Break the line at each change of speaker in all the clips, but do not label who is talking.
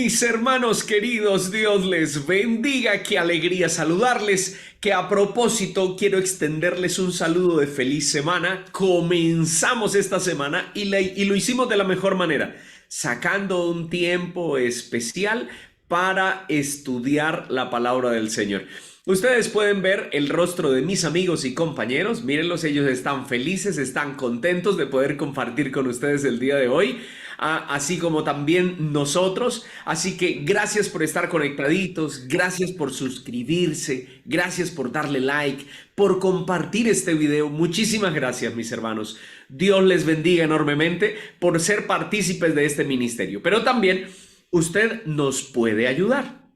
Mis hermanos queridos, Dios les bendiga, qué alegría saludarles, que a propósito quiero extenderles un saludo de feliz semana. Comenzamos esta semana y lo hicimos de la mejor manera, sacando un tiempo especial para estudiar la palabra del Señor. Ustedes pueden ver el rostro de mis amigos y compañeros, mírenlos, ellos están felices, están contentos de poder compartir con ustedes el día de hoy. Así como también nosotros. Así que gracias por estar conectaditos, gracias por suscribirse, gracias por darle like, por compartir este video. Muchísimas gracias, mis hermanos. Dios les bendiga enormemente por ser partícipes de este ministerio. Pero también usted nos puede ayudar.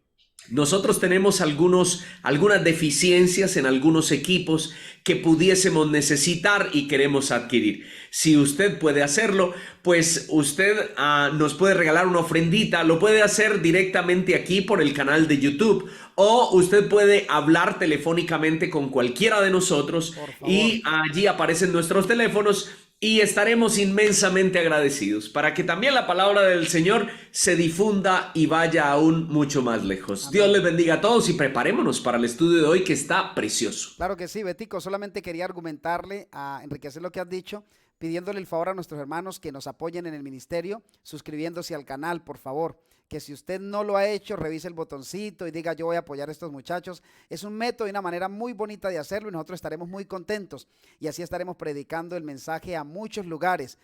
Nosotros tenemos algunas deficiencias en algunos equipos que pudiésemos necesitar y queremos adquirir. Si usted puede hacerlo, pues usted nos puede regalar una ofrendita. Lo puede hacer directamente aquí por el canal de YouTube, o usted puede hablar telefónicamente con cualquiera de nosotros y allí aparecen nuestros teléfonos. Y estaremos inmensamente agradecidos para que también la palabra del Señor se difunda y vaya aún mucho más lejos. Amén. Dios les bendiga a todos y preparémonos para el estudio de hoy, que está precioso.
Claro que sí, Betico. Solamente quería argumentarle, enriquecer lo que has dicho, pidiéndole el favor a nuestros hermanos que nos apoyen en el ministerio, suscribiéndose al canal, por favor. Que si usted no lo ha hecho, revise el botoncito y diga: yo voy a apoyar a estos muchachos. Es un método y una manera muy bonita de hacerlo, y nosotros estaremos muy contentos, y así estaremos predicando el mensaje a muchos lugares.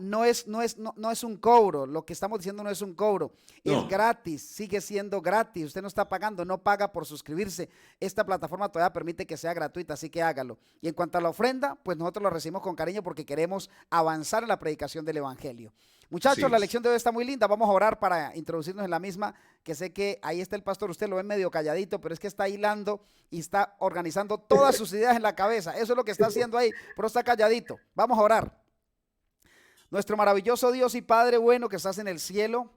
No es un cobro, lo que estamos diciendo no es un cobro, no. Es gratis, sigue siendo gratis. Usted no está pagando, no paga por suscribirse. Esta plataforma todavía permite que sea gratuita, así que hágalo. Y en cuanto a la ofrenda, pues nosotros lo recibimos con cariño porque queremos avanzar en la predicación del evangelio. Muchachos, sí. La lección de hoy está muy linda. Vamos a orar para introducirnos en la misma, que sé que ahí está el pastor, usted lo ve medio calladito, pero es que está hilando y está organizando todas sus ideas en la cabeza. Eso es lo que está haciendo ahí, pero está calladito. Vamos a orar. Nuestro maravilloso Dios y Padre bueno que estás en el cielo,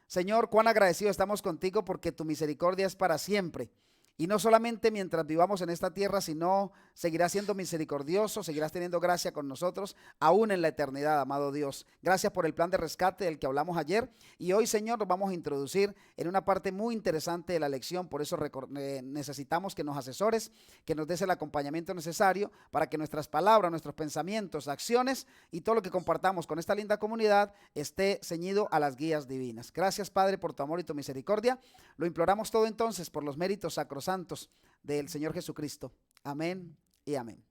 Señor, cuán agradecidos estamos contigo porque tu misericordia es para siempre. Y no solamente mientras vivamos en esta tierra, sino seguirás siendo misericordioso, seguirás teniendo gracia con nosotros, aún en la eternidad, amado Dios. Gracias por el plan de rescate del que hablamos ayer. Y hoy, Señor, nos vamos a introducir en una parte muy interesante de la lección. Por eso necesitamos que nos asesores, que nos des el acompañamiento necesario para que nuestras palabras, nuestros pensamientos, acciones y todo lo que compartamos con esta linda comunidad esté ceñido a las guías divinas. Gracias, Padre, por tu amor y tu misericordia. Lo imploramos todo entonces por los méritos sacrosantos del Señor Jesucristo. Amén y amén.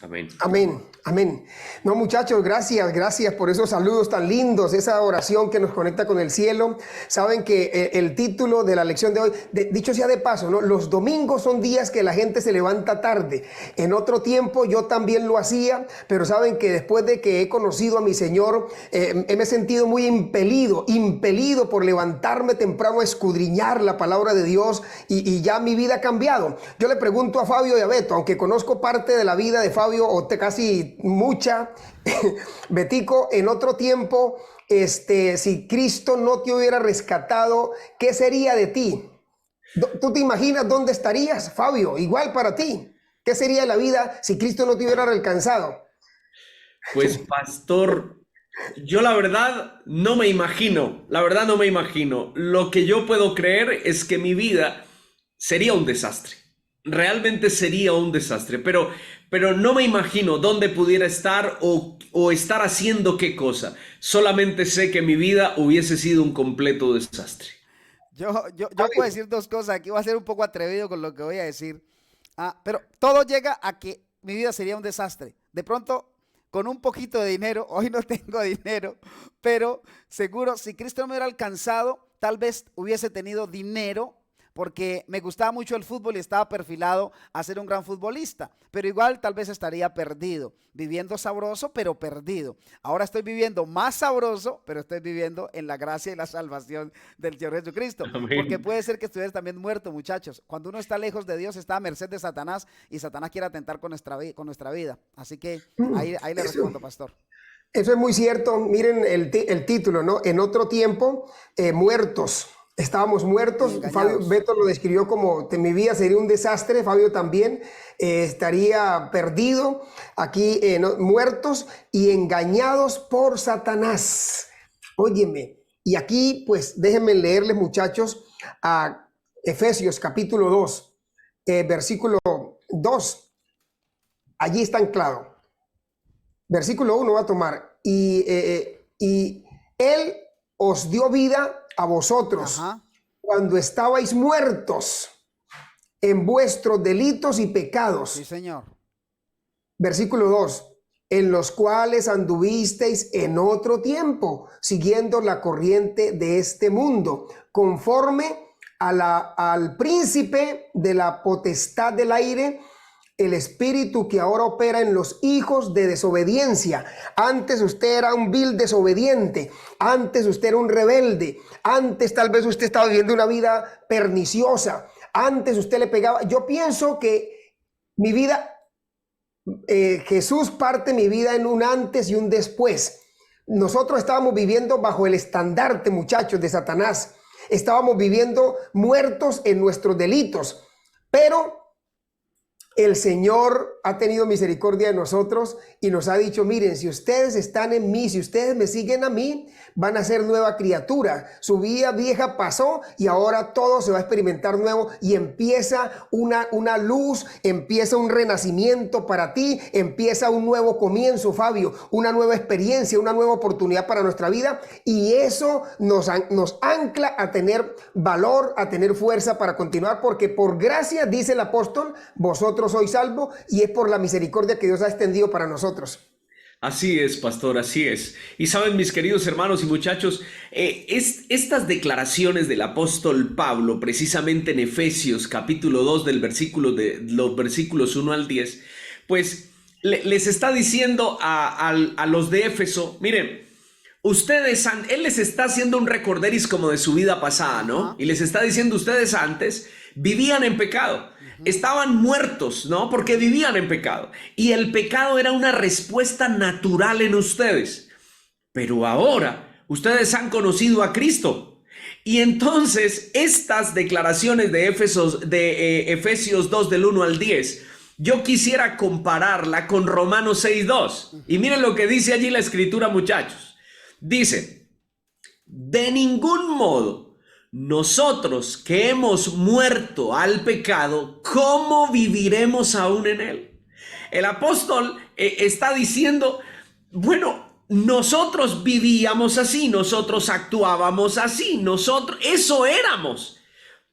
Amén. Amén, amén. No, muchachos, gracias por esos saludos tan lindos, esa oración que nos conecta con el cielo. Saben que el título de la lección de hoy, dicho sea de paso, ¿no? Los domingos son días que la gente se levanta tarde. En otro tiempo yo también lo hacía, pero saben que después de que he conocido a mi Señor, me he sentido muy impelido por levantarme temprano a escudriñar la palabra de Dios, y ya mi vida ha cambiado. Yo le pregunto a Fabio y a Beto, aunque conozco parte de la vida de Fabio, o casi mucha, Betico, en otro tiempo, si Cristo no te hubiera rescatado, ¿qué sería de ti? ¿Tú te imaginas dónde estarías, Fabio? Igual para ti. ¿Qué sería de la vida si Cristo no te hubiera alcanzado?
Pues, pastor, yo la verdad no me imagino. Lo que yo puedo creer es que mi vida sería un desastre. Realmente sería un desastre, pero no me imagino dónde pudiera estar o estar haciendo qué cosa. Solamente sé que mi vida hubiese sido un completo desastre.
Yo puedo decir dos cosas. Aquí voy a ser un poco atrevido con lo que voy a decir. Pero todo llega a que mi vida sería un desastre. De pronto, con un poquito de dinero, hoy no tengo dinero, pero seguro si Cristo no me hubiera alcanzado, tal vez hubiese tenido dinero, porque me gustaba mucho el fútbol y estaba perfilado a ser un gran futbolista, pero igual tal vez estaría perdido, viviendo sabroso pero perdido. Ahora estoy viviendo más sabroso, pero estoy viviendo en la gracia y la salvación del Señor Jesucristo. Amén. Porque puede ser que estuvieras también muerto, muchachos. Cuando uno está lejos de Dios, está a merced de Satanás, y Satanás quiere atentar con nuestra vida. Así que ahí le respondo, pastor.
Eso es muy cierto. Miren el título, ¿no? En otro tiempo, muertos. Estábamos muertos. Fabio, Beto lo describió como que mi vida sería un desastre. Fabio también estaría perdido. Aquí muertos y engañados por Satanás. Óyeme, Y aquí, pues, déjenme leerles, muchachos, a Efesios capítulo 2, versículo 2. Allí está anclado. Versículo 1 va a tomar. Y Él os dio vida a vosotros cuando estabais muertos en vuestros delitos y pecados.
Sí, Señor.
Versículo 2. En los cuales anduvisteis en otro tiempo, siguiendo la corriente de este mundo, conforme al príncipe de la potestad del aire, el espíritu que ahora opera en los hijos de desobediencia. Antes usted era un vil desobediente, antes usted era un rebelde, antes tal vez usted estaba viviendo una vida perniciosa, antes usted le pegaba. Yo pienso que mi vida, Jesús parte mi vida en un antes y un después. Nosotros estábamos viviendo bajo el estandarte, muchachos, de Satanás. Estábamos viviendo muertos en nuestros delitos, pero el Señor ha tenido misericordia de nosotros y nos ha dicho, miren, si ustedes están en mí, si ustedes me siguen a mí, van a ser nueva criatura. Su vida vieja pasó y ahora todo se va a experimentar nuevo y empieza una luz, empieza un renacimiento para ti, empieza un nuevo comienzo, Fabio, una nueva experiencia, una nueva oportunidad para nuestra vida, y eso nos ancla a tener valor, a tener fuerza para continuar, porque por gracia, dice el apóstol, vosotros sois salvos, y es por la misericordia que Dios ha extendido para nosotros.
Así es, pastor, así es. Y saben, mis queridos hermanos y muchachos, estas declaraciones del apóstol Pablo, precisamente en Efesios capítulo 2 los versículos 1 al 10, pues les está diciendo a los de Éfeso, miren, él les está haciendo un recorderis como de su vida pasada, ¿no? Y les está diciendo, ustedes antes vivían en pecado. Estaban muertos, ¿no? Porque vivían en pecado. Y el pecado era una respuesta natural en ustedes. Pero ahora ustedes han conocido a Cristo. Y entonces estas declaraciones de Efesios 2 del 1 al 10, yo quisiera compararla con Romanos 6:2. Y miren lo que dice allí la escritura, muchachos. Dice, de ningún modo nosotros que hemos muerto al pecado, ¿cómo viviremos aún en él? El apóstol está diciendo, bueno, nosotros vivíamos así, nosotros actuábamos así, eso éramos.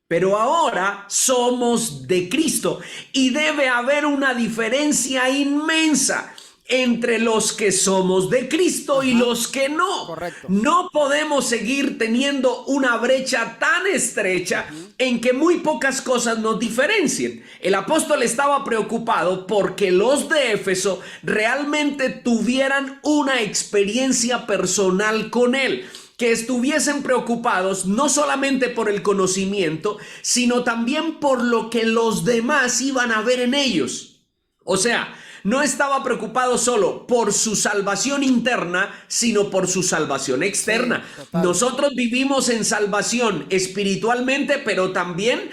Pero ahora somos de Cristo y debe haber una diferencia inmensa entre los que somos de Cristo y los que no.
Correcto.
No podemos seguir teniendo una brecha tan estrecha en que muy pocas cosas nos diferencien. El apóstol estaba preocupado porque los de Éfeso realmente tuvieran una experiencia personal con él, que estuviesen preocupados no solamente por el conocimiento, sino también por lo que los demás iban a ver en ellos. O sea, no estaba preocupado solo por su salvación interna, sino por su salvación externa.
Sí,
nosotros vivimos en salvación espiritualmente, pero también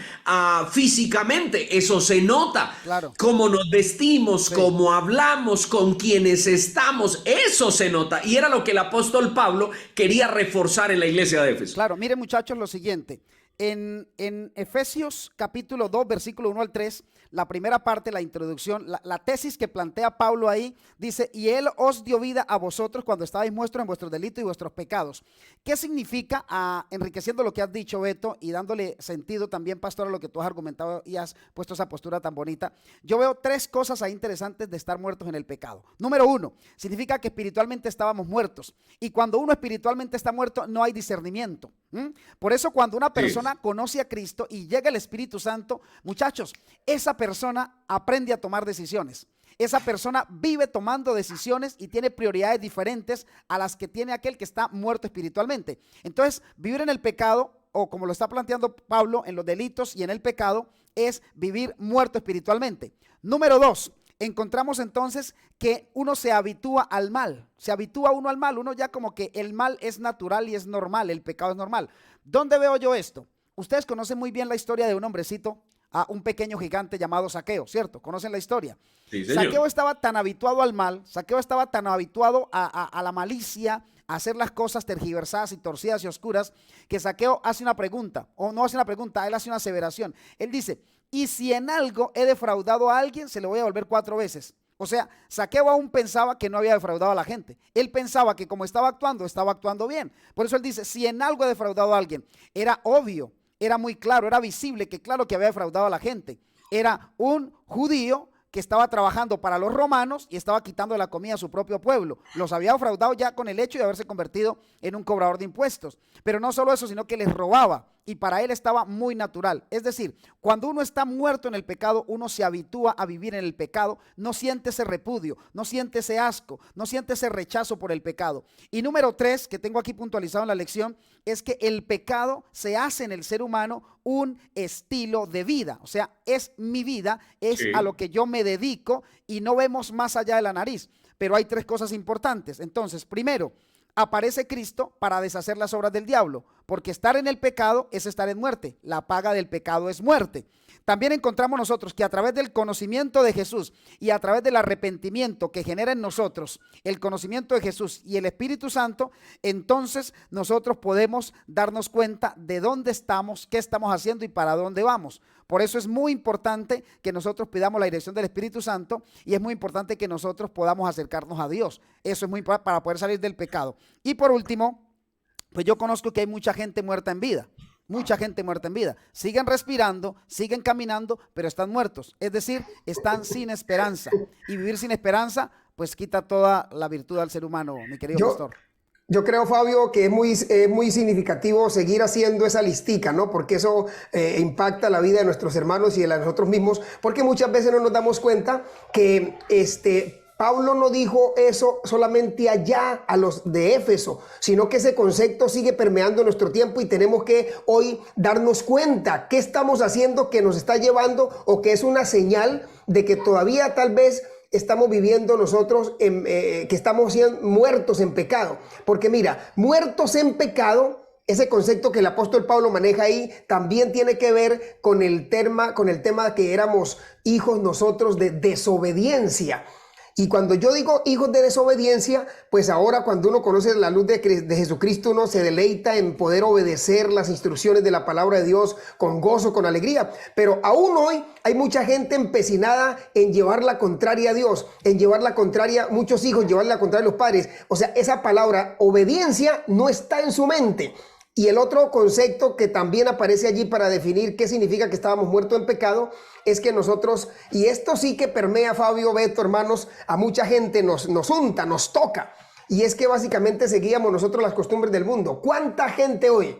físicamente. Eso se nota.
Claro.
Cómo nos vestimos, cómo hablamos, con quienes estamos, eso se nota. Y era lo que el apóstol Pablo quería reforzar en la iglesia de Éfeso.
Claro, miren, muchachos, lo siguiente. En Efesios capítulo 2, versículo 1 al 3, la primera parte, la introducción, la tesis que plantea Pablo ahí, dice, y Él os dio vida a vosotros cuando estabais muertos en vuestros delitos y vuestros pecados. ¿Qué significa? Enriqueciendo lo que has dicho, Beto, y dándole sentido también, pastor, a lo que tú has argumentado y has puesto esa postura tan bonita. Yo veo tres cosas ahí interesantes de estar muertos en el pecado. Número uno, significa que espiritualmente estábamos muertos. Y cuando uno espiritualmente está muerto, no hay discernimiento. Por eso cuando una persona conoce a Cristo y llega el Espíritu Santo, muchachos, esa persona aprende a tomar decisiones. Esa persona vive tomando decisiones y tiene prioridades diferentes a las que tiene aquel que está muerto espiritualmente. Entonces, vivir en el pecado, o como lo está planteando Pablo, en los delitos y en el pecado, es vivir muerto espiritualmente. Número dos, encontramos entonces que uno se habitúa al mal. Se habitúa uno al mal. Uno ya como que el mal es natural y es normal, el pecado es normal. ¿Dónde veo yo esto? Ustedes conocen muy bien la historia de un hombrecito, un pequeño gigante llamado Zaqueo, ¿cierto? ¿Conocen la historia?
Sí, señor.
Zaqueo estaba tan habituado al mal, Zaqueo estaba tan habituado a la malicia, a hacer las cosas tergiversadas y torcidas y oscuras, que Zaqueo hace una pregunta, o no hace una pregunta, él hace una aseveración. Él dice, y si en algo he defraudado a alguien, se lo voy a devolver 4 veces. O sea, Zaqueo aún pensaba que no había defraudado a la gente. Él pensaba que como estaba actuando bien. Por eso él dice, si en algo he defraudado a alguien, era obvio, era muy claro, era visible que claro que había defraudado a la gente. Era un judío que estaba trabajando para los romanos y estaba quitando la comida a su propio pueblo. Los había defraudado ya con el hecho de haberse convertido en un cobrador de impuestos. Pero no solo eso, sino que les robaba. Y para él estaba muy natural. Es decir, cuando uno está muerto en el pecado, uno se habitúa a vivir en el pecado, no siente ese repudio, no siente ese asco, no siente ese rechazo por el pecado. Y número 3, que tengo aquí puntualizado en la lección, es que el pecado se hace en el ser humano un estilo de vida. O sea, es mi vida, es a lo que yo me dedico y no vemos más allá de la nariz. Pero hay 3 cosas importantes. Entonces, primero, aparece Cristo para deshacer las obras del diablo, porque estar en el pecado es estar en muerte. La paga del pecado es muerte. También encontramos nosotros que a través del conocimiento de Jesús y a través del arrepentimiento que genera en nosotros el conocimiento de Jesús y el Espíritu Santo, entonces nosotros podemos darnos cuenta de dónde estamos, qué estamos haciendo y para dónde vamos. Por eso es muy importante que nosotros pidamos la dirección del Espíritu Santo y es muy importante que nosotros podamos acercarnos a Dios. Eso es muy importante para poder salir del pecado. Y por último, pues yo conozco que hay mucha gente muerta en vida. Mucha gente muerta en vida. Siguen respirando, siguen caminando, pero están muertos. Es decir, están sin esperanza. Y vivir sin esperanza, pues quita toda la virtud al ser humano, mi querido pastor.
Yo creo, Fabio, que es muy significativo seguir haciendo esa listica, ¿no? Porque eso impacta la vida de nuestros hermanos y de la de nosotros mismos, porque muchas veces no nos damos cuenta que Pablo no dijo eso solamente allá a los de Éfeso, sino que ese concepto sigue permeando nuestro tiempo y tenemos que hoy darnos cuenta qué estamos haciendo que nos está llevando o que es una señal de que todavía tal vez estamos viviendo nosotros, que estamos siendo muertos en pecado. Porque mira, muertos en pecado, ese concepto que el apóstol Pablo maneja ahí, también tiene que ver con el tema que éramos hijos nosotros de desobediencia. Y cuando yo digo hijos de desobediencia, pues ahora cuando uno conoce la luz de Jesucristo, uno se deleita en poder obedecer las instrucciones de la palabra de Dios con gozo, con alegría. Pero aún hoy hay mucha gente empecinada en llevar la contraria a Dios, en llevar la contraria, muchos hijos llevar la contraria a los padres. O sea, esa palabra obediencia no está en su mente. Y el otro concepto que también aparece allí para definir qué significa que estábamos muertos en pecado es que nosotros, y esto sí que permea, Fabio, Beto, hermanos, a mucha gente nos unta, nos toca. Y es que básicamente seguíamos nosotros las costumbres del mundo. ¿Cuánta gente hoy,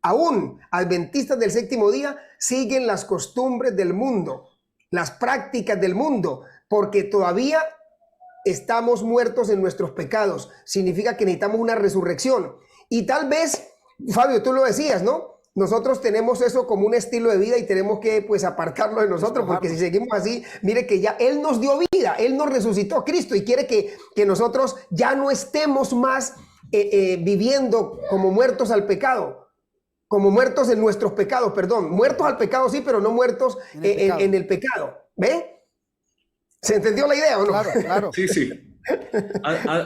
aún adventistas del séptimo día, siguen las costumbres del mundo, las prácticas del mundo? Porque todavía estamos muertos en nuestros pecados. Significa que necesitamos una resurrección. Y tal vez, Fabio, tú lo decías, ¿no? Nosotros tenemos eso como un estilo de vida y tenemos que pues apartarlo de nosotros, porque si seguimos así, mire que ya Él nos dio vida, Él nos resucitó a Cristo y quiere que nosotros ya no estemos más viviendo como muertos al pecado, como muertos en nuestros pecados, perdón, muertos al pecado sí, pero no muertos en el pecado. ¿Ve? ¿Se entendió la idea o no?
Claro, claro.
Sí, sí.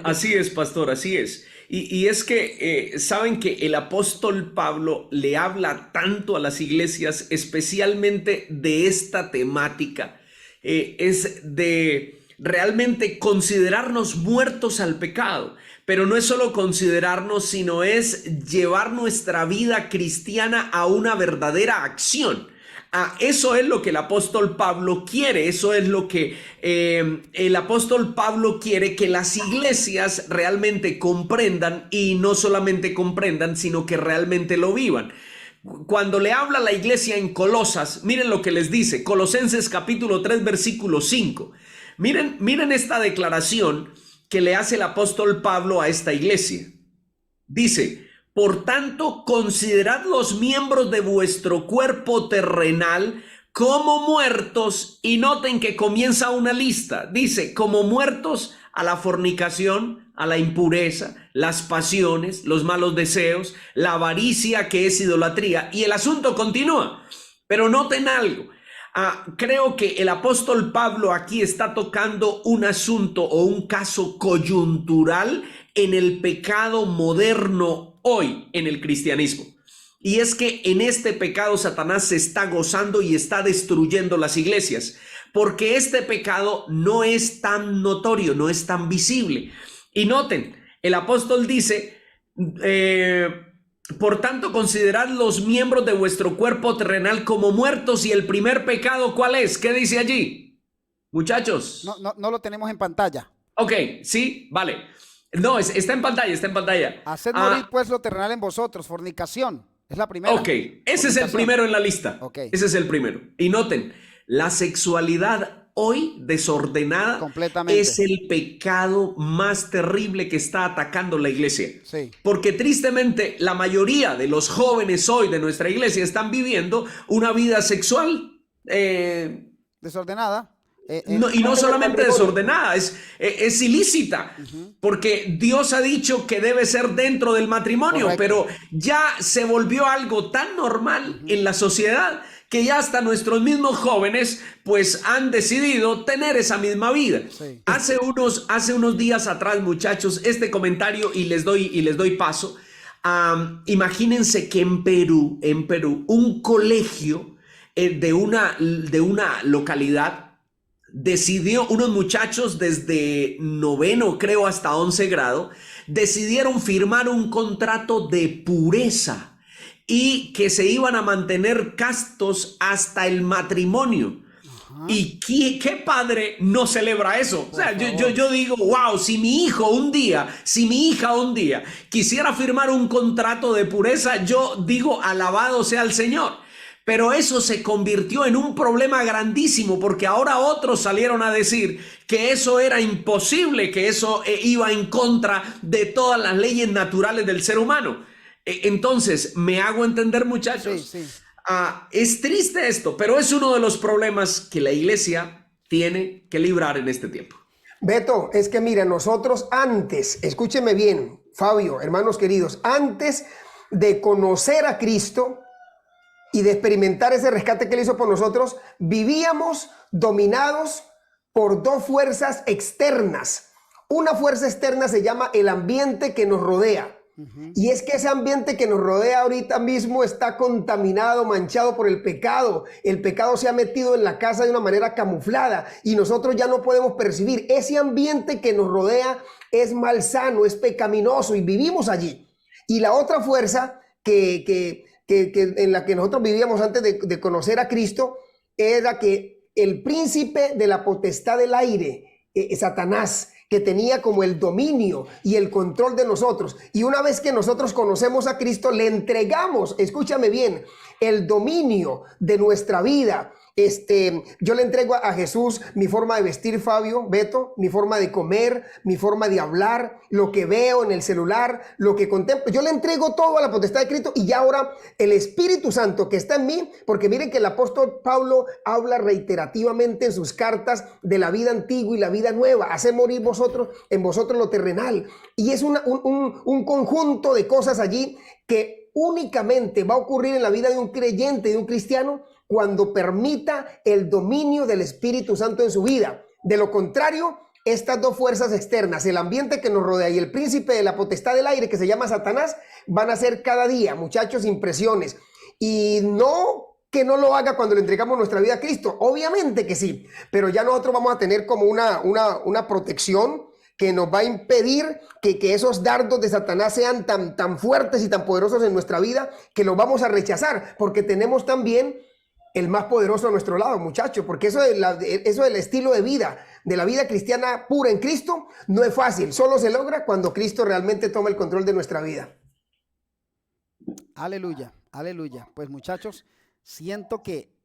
Así es, pastor, así es. Y es que saben que el apóstol Pablo le habla tanto a las iglesias, especialmente de esta temática, es de realmente considerarnos muertos al pecado. Pero no es solo considerarnos, sino es llevar nuestra vida cristiana a una verdadera acción. Eso es lo que el apóstol Pablo quiere, eso es lo que el apóstol Pablo quiere que las iglesias realmente comprendan, y no solamente comprendan, sino que realmente lo vivan. Cuando le habla a la iglesia en Colosas, miren lo que les dice, Colosenses capítulo 3, versículo 5. Miren esta declaración que le hace el apóstol Pablo a esta iglesia. Dice: por tanto, considerad los miembros de vuestro cuerpo terrenal como muertos, y noten que comienza una lista. Dice, como muertos a la fornicación, a la impureza, las pasiones, los malos deseos, la avaricia, que es idolatría. Y el asunto continúa. Pero noten algo. Creo que el apóstol Pablo aquí está tocando un asunto o un caso coyuntural en el pecado moderno hoy en el cristianismo. Y es que en este pecado Satanás se está gozando y está destruyendo las iglesias, porque este pecado no es tan notorio, no es tan visible. Y noten, el apóstol dice, por tanto, considerad los miembros de vuestro cuerpo terrenal como muertos. Y el primer pecado, ¿cuál es? ¿Qué dice allí? Muchachos.
No lo tenemos en pantalla.
Ok, sí, vale. No, está en pantalla, está en pantalla.
Haced morir pues lo terrenal en vosotros, fornicación. Es la primera.
Ok, ese es el primero en la lista.
Okay.
Ese es el primero. Y noten, la sexualidad hoy desordenada es el pecado más terrible que está atacando la iglesia.
Sí.
Porque tristemente la mayoría de los jóvenes hoy de nuestra iglesia están viviendo una vida sexual
desordenada.
Y no solamente desordenada, es ilícita, porque Dios ha dicho que debe ser dentro del matrimonio. Correcto. Pero ya se volvió algo tan normal en la sociedad que ya hasta nuestros mismos jóvenes pues han decidido tener esa misma vida. Sí. Hace unos días atrás, muchachos, este comentario y les doy paso. Imagínense que en Perú, un colegio de una localidad decidió, unos muchachos desde 9º, creo, hasta 11 grado, decidieron firmar un contrato de pureza y que se iban a mantener castos hasta el matrimonio. Ajá. ¿Y qué padre no celebra eso? O sea, yo digo, wow, si mi hija un día quisiera firmar un contrato de pureza, yo digo, alabado sea el Señor. Pero eso se convirtió en un problema grandísimo, porque ahora otros salieron a decir que eso era imposible, que eso iba en contra de todas las leyes naturales del ser humano. Entonces, me hago entender, muchachos. Sí. Es triste esto, pero es uno de los problemas que la iglesia tiene que librar en este tiempo.
Beto, es que mira, nosotros antes, escúcheme bien, Fabio, hermanos queridos, antes de conocer a Cristo y de experimentar ese rescate que Él hizo por nosotros, vivíamos dominados por dos fuerzas externas. Una fuerza externa se llama el ambiente que nos rodea. Y es que ese ambiente que nos rodea ahorita mismo está contaminado, manchado por el pecado. El pecado se ha metido en la casa de una manera camuflada y nosotros ya no podemos percibir. Ese ambiente que nos rodea es malsano, es pecaminoso y vivimos allí. Y la otra fuerza que en la que nosotros vivíamos antes de conocer a Cristo era que el príncipe de la potestad del aire, Satanás, que tenía como el dominio y el control de nosotros. Y una vez que nosotros conocemos a Cristo, le entregamos, escúchame bien, el dominio de nuestra vida. Yo le entrego a Jesús mi forma de vestir, Fabio, Beto, mi forma de comer, mi forma de hablar, lo que veo en el celular, lo que contemplo. Yo le entrego todo a la potestad de Cristo y ya ahora el Espíritu Santo que está en mí, porque miren que el apóstol Pablo habla reiterativamente en sus cartas de la vida antigua y la vida nueva. Hace morir en vosotros lo terrenal. Y es un conjunto de cosas allí que únicamente va a ocurrir en la vida de un creyente, de un cristiano, cuando permita el dominio del Espíritu Santo en su vida. De lo contrario, estas dos fuerzas externas, el ambiente que nos rodea y el príncipe de la potestad del aire, que se llama Satanás, van a ser cada día, muchachos, impresiones. Y no que no lo haga cuando le entregamos nuestra vida a Cristo. Obviamente que sí, pero ya nosotros vamos a tener como una protección que nos va a impedir que esos dardos de Satanás sean tan fuertes y tan poderosos en nuestra vida, que los vamos a rechazar, porque tenemos también el más poderoso a nuestro lado, muchachos, porque eso del estilo de vida, de la vida cristiana pura en Cristo, no es fácil. Solo se logra cuando Cristo realmente toma el control de nuestra vida.
Aleluya, aleluya. Pues muchachos, siento que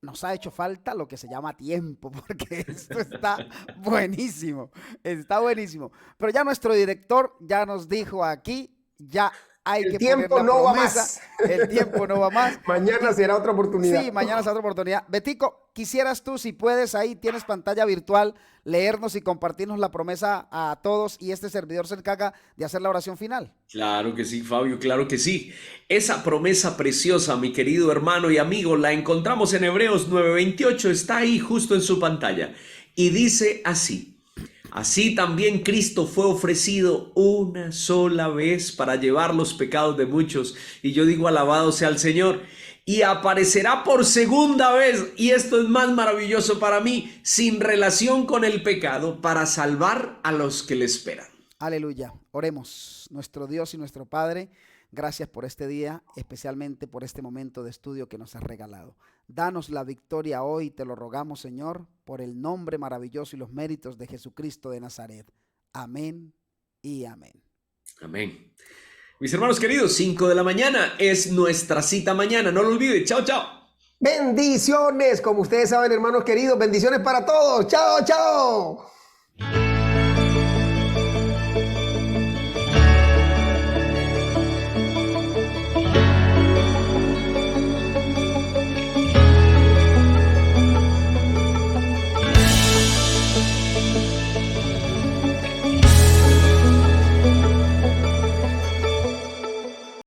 nos ha hecho falta lo que se llama tiempo, porque esto está buenísimo, está buenísimo. Pero ya nuestro director ya nos dijo aquí, ya hay
El
que poner
tiempo
la
no va
promesa.
más.
El tiempo no va más.
Mañana será otra oportunidad.
Sí, mañana es otra oportunidad. Betico, quisieras tú, si puedes, ahí tienes pantalla virtual, leernos y compartirnos la promesa a todos y este servidor se encarga de hacer la oración final.
Claro que sí, Fabio, claro que sí. Esa promesa preciosa, mi querido hermano y amigo, la encontramos en Hebreos 9:28, está ahí justo en su pantalla. Y dice así: así también Cristo fue ofrecido una sola vez para llevar los pecados de muchos. Y yo digo, alabado sea el Señor. Y aparecerá por segunda vez, y esto es más maravilloso para mí, sin relación con el pecado, para salvar a los que le esperan.
Aleluya. Oremos. Nuestro Dios y nuestro Padre, gracias por este día, especialmente por este momento de estudio que nos has regalado. Danos la victoria hoy, te lo rogamos, Señor, por el nombre maravilloso y los méritos de Jesucristo de Nazaret. Amén y amén.
Amén. Mis hermanos queridos, 5 de la mañana es nuestra cita mañana. No lo olviden. Chao, chao.
Bendiciones, como ustedes saben, hermanos queridos, bendiciones para todos. Chao, chao.